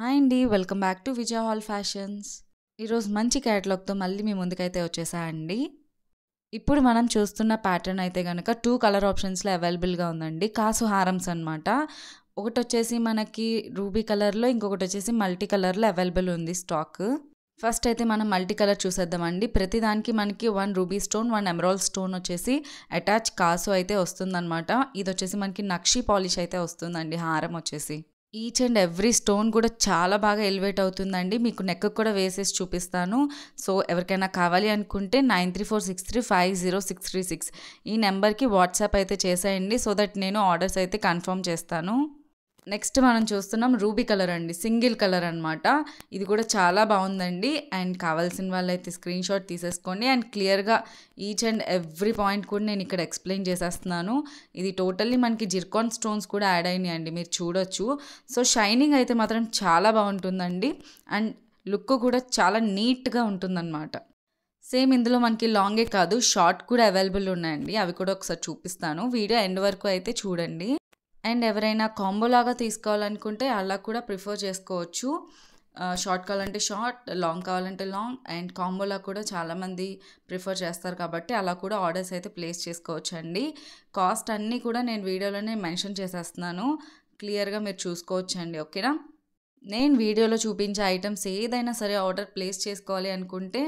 Hi అండి. Welcome back to Vijaya hall fashions. ఈరోజు మంచి క్యాటలాగ్‌తో మళ్ళీ మీ ముందుకైతే వచ్చేసా అండి. ఇప్పుడు మనం చూస్తున్న ప్యాటర్న్ అయితే గనక 2 కలర్ ఆప్షన్స్‌లో అవైలబుల్‌గా ఉందండి. కాసు హారమ్స్ అనమాట. ఒకటొచ్చేసి మనకి రూబీ కలర్‌లో, ఇంకొకటొచ్చేసి మల్టీ కలర్‌లో అవైలబుల్ ఉంది స్టాక్. ఫస్ట్ అయితే మనం మల్టీ కలర్ చూసేద్దామండి. ప్రతి దానికి మనకి 1 రూబీ స్టోన్, 1 ఎమరాల్డ్ స్టోన్ వచ్చేసి అటాచ్ కాసు అయితే వస్తుందనమాట. ఇదొచ్చేసి మనకి నక్షి పాలిష్ అయితే వస్తుందండి హారం వచ్చేసి. ఈచ్ అండ్ ఎవ్రీ స్టోన్ కూడా చాలా బాగా ఎలివేట్ అవుతుందండి. మీకు నెక్‌కి కూడా వేసేసి చూపిస్తాను. సో, ఎవరికైనా కావాలి అనుకుంటే 9346350636 ఈ నెంబర్‌కి వాట్సాప్ అయితే చేసేయండి. సో దట్ నేను ఆర్డర్స్ అయితే కన్ఫర్మ్ చేస్తాను. నెక్స్ట్ మనం చూస్తున్నాం రూబీ కలర్ అండి. సింగిల్ కలర్ అనమాట. ఇది కూడా చాలా బాగుందండి. అండ్ కావాల్సిన వాళ్ళైతే స్క్రీన్ షాట్ తీసేసుకోండి. అండ్ క్లియర్‌గా ఈచ్ అండ్ ఎవ్రీ పాయింట్ కూడా నేను ఇక్కడ ఎక్స్‌ప్లెయిన్ చేసేస్తున్నాను. ఇది టోటల్లీ మనకి జిర్కాన్ స్టోన్స్ కూడా యాడ్ అయినాయండి. మీరు చూడొచ్చు. సో, షైనింగ్ అయితే మాత్రం చాలా బాగుంటుందండి. అండ్ లుక్ కూడా చాలా నీట్‌గా ఉంటుందన్నమాట. సేమ్ ఇందులో మనకి లాంగే కాదు, షార్ట్ కూడా అవైలబుల్ ఉన్నాయండి. అవి కూడా ఒకసారి చూపిస్తాను. వీడియో ఎండ్ వరకు అయితే చూడండి. అండ్ ఎవరైనా కాంబో లాగా తీసుకోవాలనుకుంటే అలా కూడా ప్రిఫర్ చేసుకోవచ్చు. షార్ట్ కావాలంటే షార్ట్, లాంగ్ కావాలంటే లాంగ్, అండ్ కాంబోలా కూడా చాలామంది ప్రిఫర్ చేస్తారు కాబట్టి అలా కూడా ఆర్డర్స్ అయితే ప్లేస్ చేసుకోవచ్చు అండి. కాస్ట్ అన్నీ కూడా నేను వీడియోలోనే మెన్షన్ చేసేస్తున్నాను. క్లియర్గా మీరు చూసుకోవచ్చండి. ఓకేనా? నేను వీడియోలో చూపించే ఐటమ్స్ ఏదైనా సరే ఆర్డర్ ప్లేస్ చేసుకోవాలి అనుకుంటే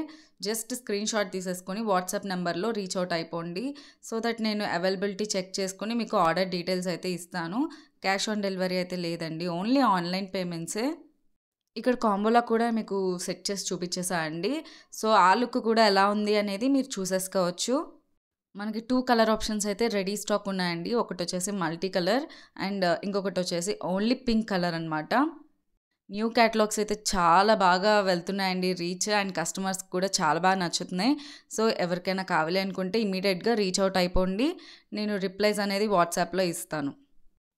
జస్ట్ స్క్రీన్ షాట్ తీసేసుకొని వాట్సాప్ నెంబర్లో రీచ్ అవుట్ అయిపోండి. సో దట్ నేను అవైలబిలిటీ చెక్ చేసుకొని మీకు ఆర్డర్ డీటెయిల్స్ అయితే ఇస్తాను. క్యాష్ ఆన్ డెలివరీ అయితే లేదండి. ఓన్లీ ఆన్లైన్ పేమెంట్సే. ఇక్కడ కాంబోలా కూడా మీకు సెట్ చేసి చూపించేసా అండి. సో ఆ లుక్ కూడా ఎలా ఉంది అనేది మీరు చూసేసుకోవచ్చు. మనకి 2 కలర్ ఆప్షన్స్ అయితే రెడీ స్టాక్ ఉన్నాయండి. ఒకటి వచ్చేసి మల్టీ కలర్ అండ్ ఇంకొకటి వచ్చేసి ఓన్లీ పింక్ కలర్ అనమాట. న్యూ క్యాటలాగ్స్ అయితే చాలా బాగా వెళ్తున్నాయండి రీచ్, అండ్ కస్టమర్స్కి కూడా చాలా బాగా నచ్చుతున్నాయి. సో ఎవరికైనా కావాలి అనుకుంటే ఇమీడియట్గా రీచ్ అవుట్ అయిపోండి. నేను రిప్లైస్ అనేది వాట్సాప్లో ఇస్తాను.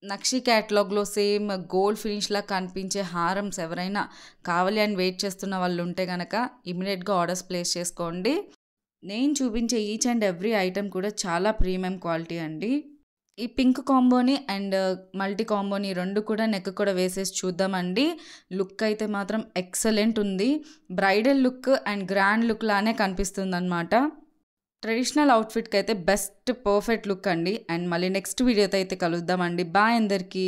నక్షి క్యాటలాగ్లో సేమ్ గోల్డ్ ఫినిష్లా కనిపించే హారమ్స్ ఎవరైనా కావాలి అని వెయిట్ చేస్తున్న వాళ్ళు ఉంటే కనుక ఇమీడియట్గా ఆర్డర్స్ ప్లేస్ చేసుకోండి. నేను చూపించే ఈచ్ అండ్ ఎవ్రీ ఐటెం కూడా చాలా ప్రీమియం క్వాలిటీ అండి. ఈ పింక్ కాంబోని అండ్ మల్టీ కాంబోని 2 కూడా నెక్ కూడా వేసేసి చూద్దామండి. లుక్ అయితే మాత్రం ఎక్సలెంట్ ఉంది. Bridal look and grand look లానే కనిపిస్తుందన్నమాట. ట్రెడిషనల్ అవుట్ఫిట్కి అయితే బెస్ట్ పర్ఫెక్ట్ లుక్ అండి. అండ్ మళ్ళీ నెక్స్ట్ వీడియోతో అయితే కలుద్దామండి. బాయ్ అందరికీ.